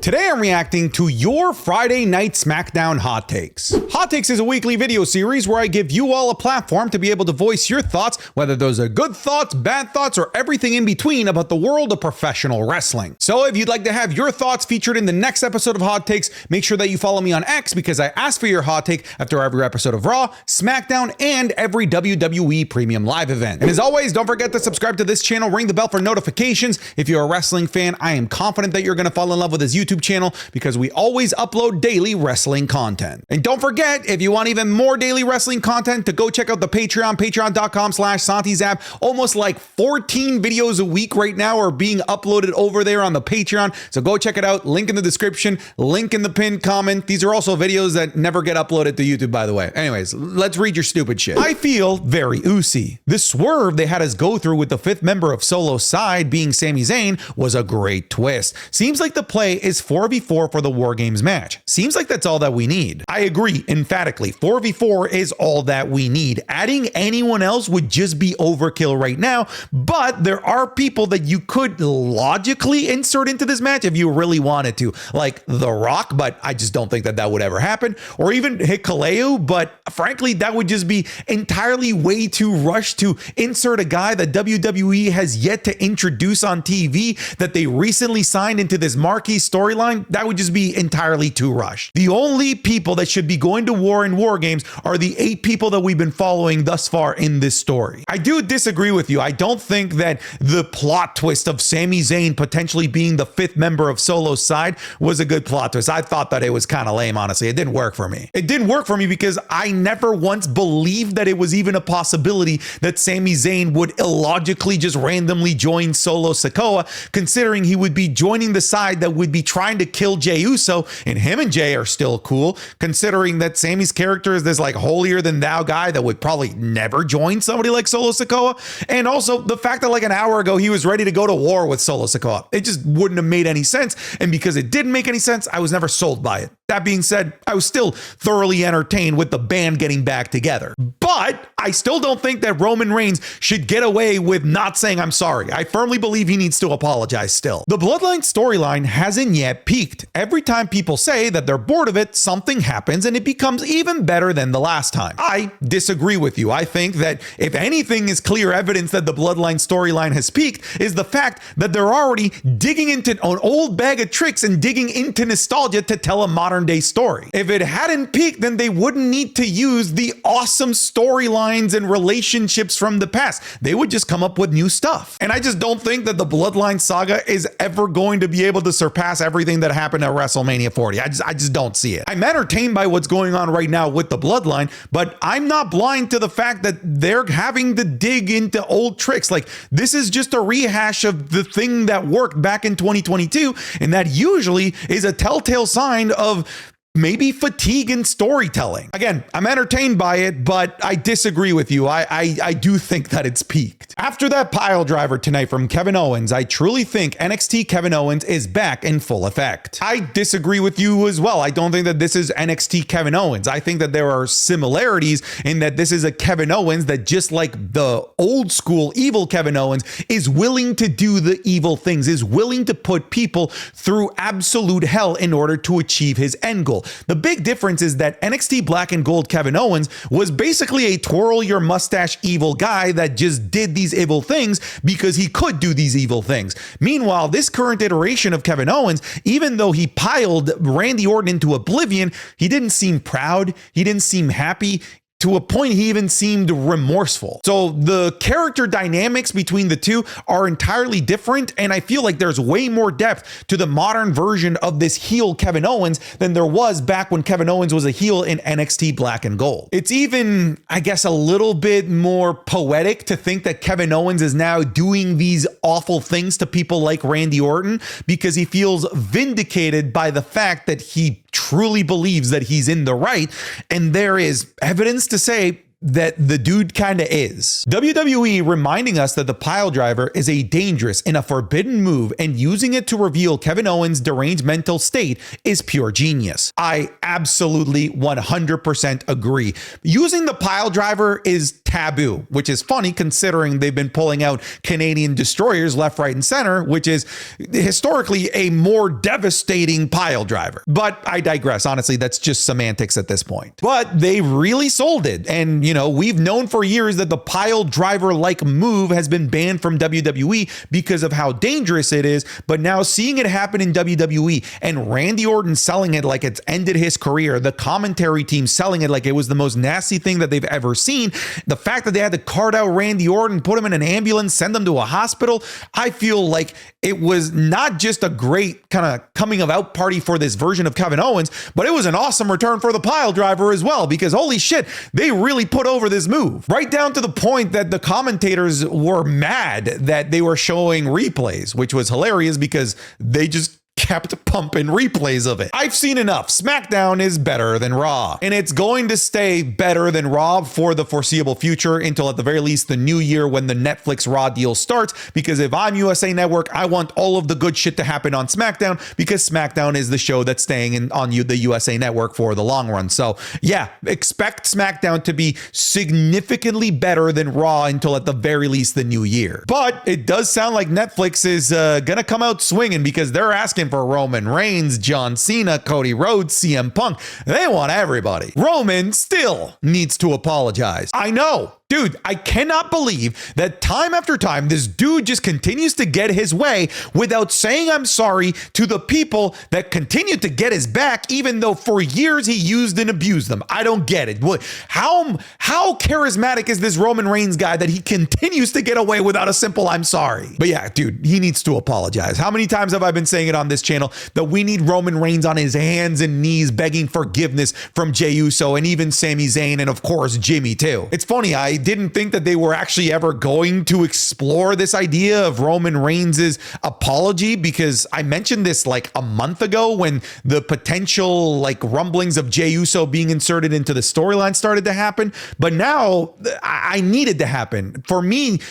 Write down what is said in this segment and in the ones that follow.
Today I'm reacting to your Friday Night Smackdown Hot Takes. Hot Takes is a weekly video series where I give you all a platform to be able to voice your thoughts, whether those are good thoughts, bad thoughts, or everything in between about the world of professional wrestling. So if you'd like to have your thoughts featured in the next episode of Hot Takes, make sure that you follow me on X because I ask for your hot take after every episode of Raw, SmackDown, and every WWE Premium Live event. And as always, don't forget to subscribe to this channel, ring the bell for notifications. If you're a wrestling fan, I am confident that you're going to fall in love with this YouTube channel because we always upload daily wrestling content. And don't forget, if you want even more daily wrestling content, to go check out the Patreon, patreon.com/SantiZap. Almost like 14 videos a week right now are being uploaded over there on the Patreon. So go check it out. Link in the description, link in the pinned comment. These are also videos that never get uploaded to YouTube, by the way. Anyways, let's read your stupid shit. I feel very oozy. The swerve they had us go through with the fifth member of Solo's side being Sami Zayn was a great twist. Seems like the play is 4v4 for the War Games match. Seems like that's all that we need. I agree emphatically. 4v4 is all that we need. Adding anyone else would just be overkill right now, but there are people that you could logically insert into this match if you really wanted to, like The Rock, but I just don't think that that would ever happen, or even Hikuleo, but frankly, that would just be entirely way too rushed to insert a guy that WWE has yet to introduce on TV that they recently signed into this marquee storyline. That would just be entirely too rushed. The only people that should be going to war in War Games are the 8 people that we've been following thus far in this story. I do disagree with you. I don't think that the plot twist of Sami Zayn potentially being the 5th member of Solo's side was a good plot twist. I thought that it was kind of lame, honestly. It didn't work for me. It didn't work for me because I never once believed that it was even a possibility that Sami Zayn would illogically just randomly join Solo Sikoa, considering he would be joining the side that would be trying to kill Jey Uso, and him and Jey are still cool, considering that Sami's character is this like holier than thou guy that would probably never join somebody like Solo Sikoa. And also the fact that like an hour ago he was ready to go to war with Solo Sikoa. It just wouldn't have made any sense. And because it didn't make any sense, I was never sold by it. That being said, I was still thoroughly entertained with the band getting back together. But I still don't think that Roman Reigns should get away with not saying I'm sorry. I firmly believe he needs to apologize still. The Bloodline storyline hasn't yet peaked. Every time people say that they're bored of it, something happens and it becomes even better than the last time. I disagree with you. I think that if anything is clear evidence that the Bloodline storyline has peaked is the fact that they're already digging into an old bag of tricks and digging into nostalgia to tell a modern day story. If it hadn't peaked, then they wouldn't need to use the awesome storylines and relationships from the past. They would just come up with new stuff. And I just don't think that the Bloodline saga is ever going to be able to surpass everything that happened at WrestleMania 40. I just don't see it. I'm entertained by what's going on right now with the Bloodline, but I'm not blind to the fact that they're having to dig into old tricks. Like, this is just a rehash of the thing that worked back in 2022, and that usually is a telltale sign of maybe fatigue in storytelling. Again, I'm entertained by it, but I disagree with you. I do think that it's peaked. After that pile driver tonight from Kevin Owens, I truly think NXT Kevin Owens is back in full effect. I disagree with you as well. I don't think that this is NXT Kevin Owens. I think that there are similarities in that this is a Kevin Owens that, just like the old school evil Kevin Owens, is willing to do the evil things, is willing to put people through absolute hell in order to achieve his end goal. The big difference is that NXT Black and Gold Kevin Owens was basically a twirl your mustache evil guy that just did these evil things because he could do these evil things. Meanwhile, this current iteration of Kevin Owens, even though he piled Randy Orton into oblivion, he didn't seem proud. He didn't seem happy. To a point, he even seemed remorseful. So the character dynamics between the two are entirely different, and I feel like there's way more depth to the modern version of this heel Kevin Owens than there was back when Kevin Owens was a heel in NXT Black and Gold. It's even, I guess, a little bit more poetic to think that Kevin Owens is now doing these awful things to people like Randy Orton because he feels vindicated by the fact that he truly believes that he's in the right, and there is evidence to say that the dude kind of is. WWE reminding us that the Piledriver is a dangerous and a forbidden move, and using it to reveal Kevin Owens' deranged mental state is pure genius. I absolutely 100% agree. Using the Piledriver is taboo, which is funny considering they've been pulling out Canadian destroyers left, right, and center, which is historically a more devastating Piledriver. But I digress. Honestly, that's just semantics at this point. But they really sold it. And, you know, we've known for years that the Piledriver-like move has been banned from WWE because of how dangerous it is. But now seeing it happen in WWE and Randy Orton selling it like it's ended his career, the commentary team selling it like it was the most nasty thing that they've ever seen, the fact that they had to cart out Randy Orton, put him in an ambulance, send him to a hospital, I feel like it was not just a great kind of coming of out party for this version of Kevin Owens, but it was an awesome return for the Piledriver as well, because holy shit, they really put over this move. Right down to the point that the commentators were mad that they were showing replays, which was hilarious because they just kept pumping replays of it. I've seen enough. Smackdown is better than Raw, and it's going to stay better than Raw for the foreseeable future until at the very least the new year when the Netflix Raw deal starts, because if I'm USA Network, I want all of the good shit to happen on SmackDown, because SmackDown is the show that's staying on the USA Network for the long run. So yeah, expect SmackDown to be significantly better than Raw until at the very least the new year. But it does sound like Netflix is gonna come out swinging, because they're asking for Roman Reigns, John Cena, Cody Rhodes, CM Punk. They want everybody. Roman still needs to apologize. I know. Dude, I cannot believe that time after time, this dude just continues to get his way without saying I'm sorry to the people that continue to get his back, even though for years he used and abused them. I don't get it. How charismatic is this Roman Reigns guy that he continues to get away without a simple I'm sorry? But yeah, dude, he needs to apologize. How many times have I been saying it on this channel that we need Roman Reigns on his hands and knees begging forgiveness from Jey Uso and even Sami Zayn, and of course Jimmy too. It's funny, I didn't think that they were actually ever going to explore this idea of Roman Reigns' apology, because I mentioned this like a month ago when the potential like rumblings of Jey Uso being inserted into the storyline started to happen. But now I needed to happen. For me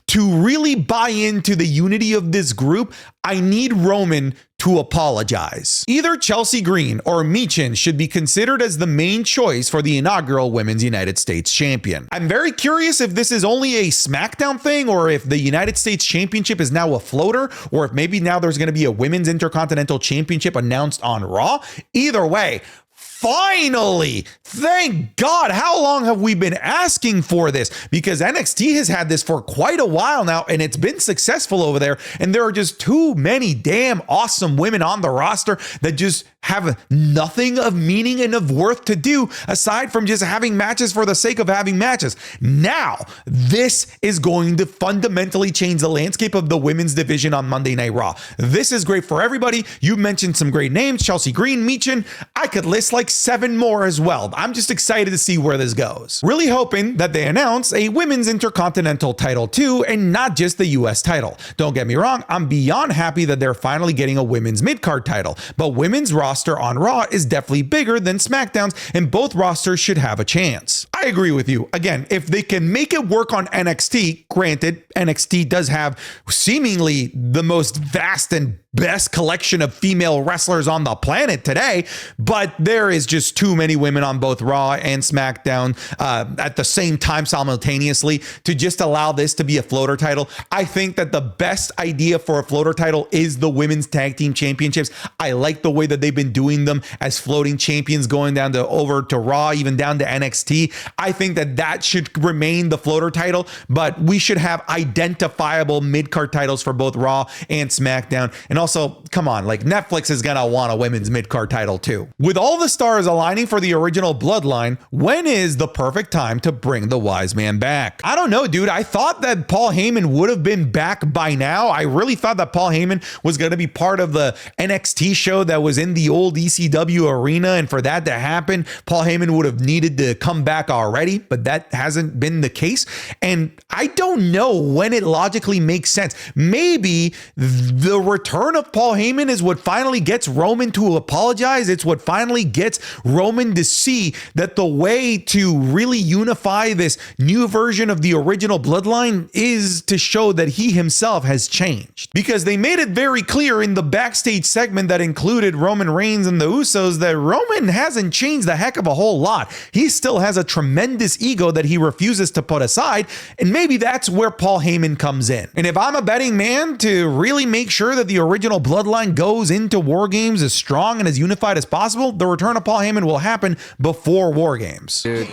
to really buy into the unity of this group, I need Roman to apologize. Either Chelsea Green or Michin should be considered as the main choice for the inaugural Women's United States Champion. I'm very curious if this is only a SmackDown thing, or if the United States Championship is now a floater, or if maybe now there's going to be a Women's Intercontinental Championship announced on Raw. Either way, finally, thank God. How long have we been asking for this? Because NXT has had this for quite a while now, and it's been successful over there. And there are just too many damn awesome women on the roster that just have nothing of meaning and of worth to do aside from just having matches for the sake of having matches. Now, this is going to fundamentally change the landscape of the women's division on Monday Night Raw. This is great for everybody. You mentioned some great names, Chelsea Green, Michin. I could list like 7 more as well. I'm just excited to see where this goes. Really hoping that they announce a women's Intercontinental title too, and not just the US title. Don't get me wrong, I'm beyond happy that they're finally getting a women's mid-card title, but women's roster on Raw is definitely bigger than SmackDown's, and both rosters should have a chance. I agree with you. Again, if they can make it work on NXT, granted, NXT does have seemingly the most vast and best collection of female wrestlers on the planet today, but there is just too many women on both Raw and SmackDown at the same time simultaneously to just allow this to be a floater title. I think that the best idea for a floater title is the women's tag team championships. I like the way that they've been doing them as floating champions, going down to over to Raw, even down to NXT. I think that that should remain the floater title, but we should have identifiable mid-card titles for both Raw and SmackDown. And also, come on, like Netflix is gonna want a women's mid-card title too. With all the stars aligning for the original Bloodline, when is the perfect time to bring the wise man back? I don't know, dude. I thought that Paul Heyman would have been back by now. I really thought that Paul Heyman was gonna be part of the NXT show that was in the old ECW arena, and for that to happen, Paul Heyman would have needed to come back already. already, but that hasn't been the case. And I don't know when it logically makes sense. Maybe the return of Paul Heyman is what finally gets Roman to apologize. It's what finally gets Roman to see that the way to really unify this new version of the original Bloodline is to show that he himself has changed. Because they made it very clear in the backstage segment that included Roman Reigns and the Usos that Roman hasn't changed the heck of a whole lot. He still has a tremendous ego that he refuses to put aside, and maybe that's where Paul Heyman comes in. And if I'm a betting man to really make sure that the original Bloodline goes into War Games as strong and as unified as possible, the return of Paul Heyman will happen before War Games. Dude.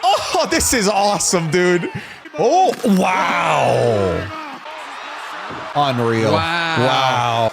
Oh, this is awesome, dude. Oh, wow. Unreal. Wow.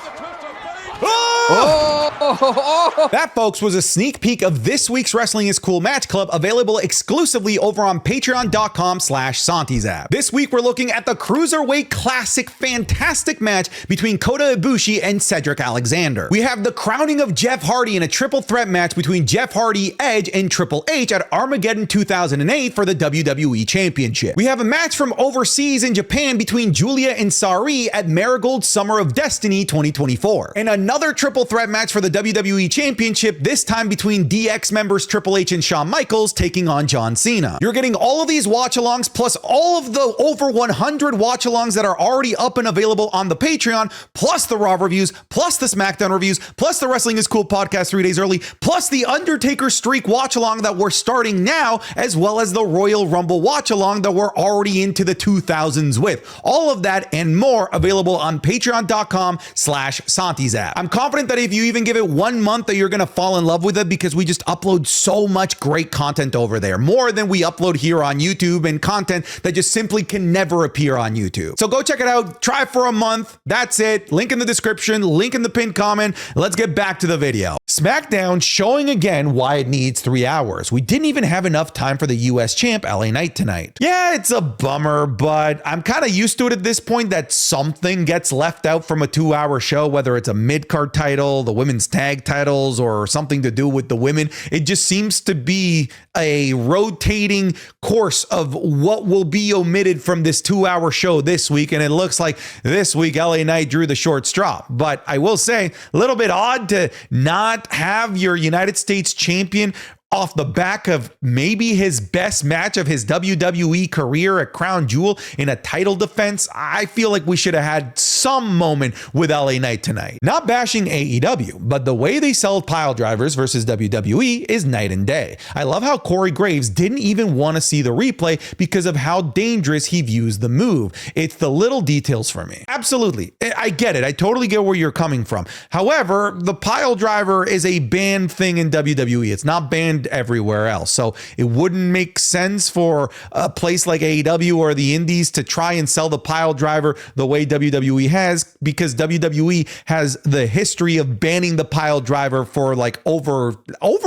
Oh! That, folks, was a sneak peek of this week's Wrestling is Cool Match Club, available exclusively over on patreon.com/SantiZap. This week, we're looking at the Cruiserweight Classic fantastic match between Kota Ibushi and Cedric Alexander. We have the crowning of Jeff Hardy in a triple threat match between Jeff Hardy, Edge, and Triple H at Armageddon 2008 for the WWE Championship. We have a match from overseas in Japan between Julia and Sari at Marigold Summer of Destiny 2024. And another triple threat match for the WWE Championship, this time between DX members Triple H and Shawn Michaels taking on John Cena. You're getting all of these watch-alongs plus all of the over 100 watch-alongs that are already up and available on the Patreon, plus the Raw reviews, plus the SmackDown reviews, plus the Wrestling is Cool podcast 3 days early, plus the Undertaker Streak watch-along that we're starting now, as well as the Royal Rumble watch-along that we're already into the 2000s with. All of that and more available on patreon.com/SantiZap. I'm confident that if you even give it 1 month that you're going to fall in love with it, because we just upload so much great content over there, more than we upload here on YouTube, and content that just simply can never appear on YouTube. So go check it out. Try for a month. That's it. Link in the description, link in the pinned comment. Let's get back to the video. Smackdown showing again why it needs 3 hours. We didn't even have enough time for the US champ LA Knight tonight. Yeah, it's a bummer, but I'm kind of used to it at this point that something gets left out from a 2-hour show, whether it's a mid-card title, the women's tag titles, or something to do with the women. It just seems to be a rotating course of what will be omitted from this 2-hour show this week. And it looks like this week LA Knight drew the short straw. But I will say, a little bit odd to not have your United States champion off the back of maybe his best match of his WWE career at Crown Jewel in a title defense. I feel like we should have had some moment with LA Knight tonight. Not bashing AEW, but the way they sell Piledrivers versus WWE is night and day. I love how Corey Graves didn't even want to see the replay because of how dangerous he views the move. It's the little details for me. Absolutely. I get it. I totally get where you're coming from. However, the Piledriver is a banned thing in WWE. It's not banned everywhere else. So it wouldn't make sense for a place like AEW or the Indies to try and sell the Piledriver the way WWE has, because WWE has the history of banning the Piledriver for like over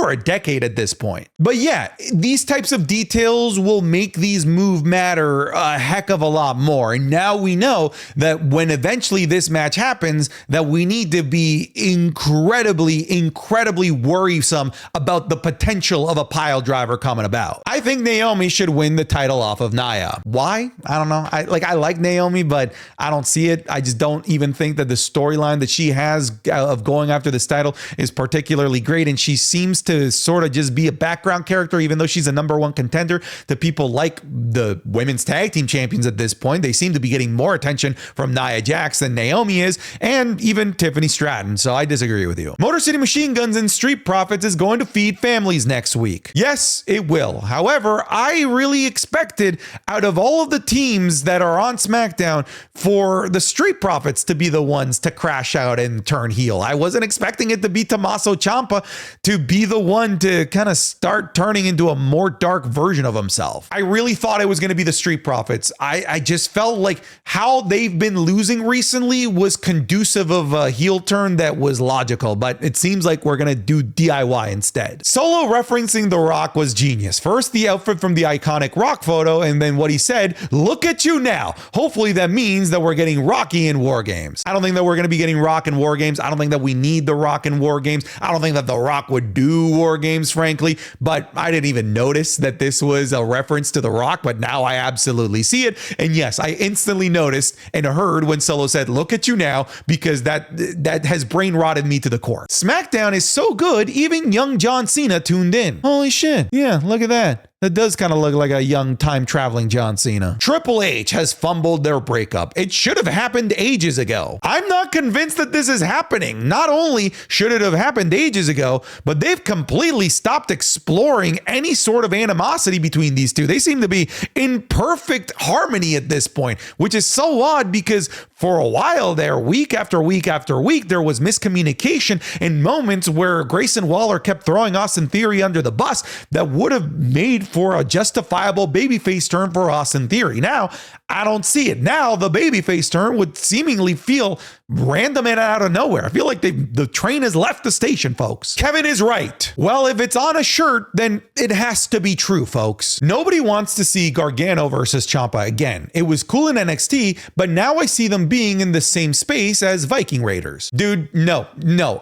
a decade at this point. But yeah, these types of details will make these moves matter a heck of a lot more. And now we know that when eventually this match happens, that we need to be incredibly worrisome about the potential of a Piledriver coming about. I think Naomi should win the title off of Nia. Why? I don't know. I like Naomi, but I don't see it. I just don't even think that the storyline that she has of going after this title is particularly great. And she seems to sort of just be a background character, even though she's a #1 contender to people like the women's tag team champions at this point. They seem to be getting more attention from Nia Jax than Naomi is, and even Tiffany Stratton. So I disagree with you. Motor City Machine Guns and Street Profits is going to feed families next week. Yes, it will. However, I really expected out of all of the teams that are on SmackDown for the Street Profits to be the ones to crash out and turn heel. I wasn't expecting it to be Tommaso Ciampa to be the one to kind of start turning into a more dark version of himself. I really thought it was going to be the Street Profits. I just felt like how they've been losing recently was conducive of a heel turn that was logical, but it seems like we're going to do DIY instead. Solo referencing The Rock was genius. First, the outfit from the iconic Rock photo, and then what he said, look at you now. Hopefully that means that we're getting Rocky in War Games. I don't think that we're going to be getting Rock in War Games. I don't think that we need The Rock in War Games. I don't think that The Rock would do War Games, frankly, but I didn't even notice that this was a reference to The Rock, but now I absolutely see it. And yes, I instantly noticed and heard when Solo said, look at you now, because that has brain rotted me to the core. SmackDown is so good, even young John Cena tuned in. Holy shit. Yeah, look at that. That does kind of look like a young time-traveling John Cena. Triple H has fumbled their breakup. It should have happened ages ago. I'm not convinced that this is happening. Not only should it have happened ages ago, but they've completely stopped exploring any sort of animosity between these two. They seem to be in perfect harmony at this point, which is so odd because for a while there, week after week after week, there was miscommunication and moments where Grayson Waller kept throwing Austin Theory under the bus that would have made for a justifiable babyface turn for Austin Theory. Now, I don't see it. Now, the babyface turn would seemingly feel random and out of nowhere. I feel like the train has left the station, folks. Kevin is right. Well, if it's on a shirt, then it has to be true, folks. Nobody wants to see Gargano versus Ciampa again. It was cool in NXT, but now I see them being in the same space as Viking Raiders. Dude, no.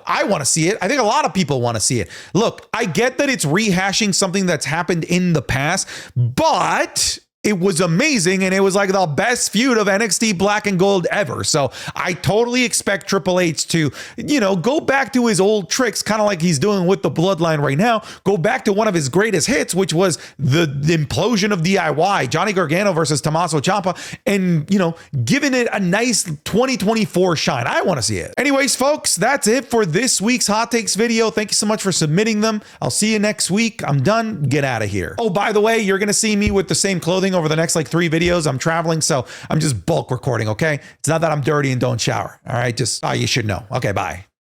I want to see it. I think a lot of people want to see it. Look, I get that it's rehashing something that's happened in the past, but it was amazing, and it was like the best feud of NXT Black and Gold ever. So I totally expect Triple H to, go back to his old tricks, kind of like he's doing with the Bloodline right now. Go back to one of his greatest hits, which was the implosion of DIY, Johnny Gargano versus Tommaso Ciampa, and, giving it a nice 2024 shine. I want to see it. Anyways, folks, that's it for this week's Hot Takes video. Thank you so much for submitting them. I'll see you next week. I'm done. Get out of here. Oh, by the way, you're going to see me with the same clothing over the next 3 videos. I'm traveling, so I'm just bulk recording, okay? It's not that I'm dirty and don't shower, all right? Just, you should know. Okay, bye.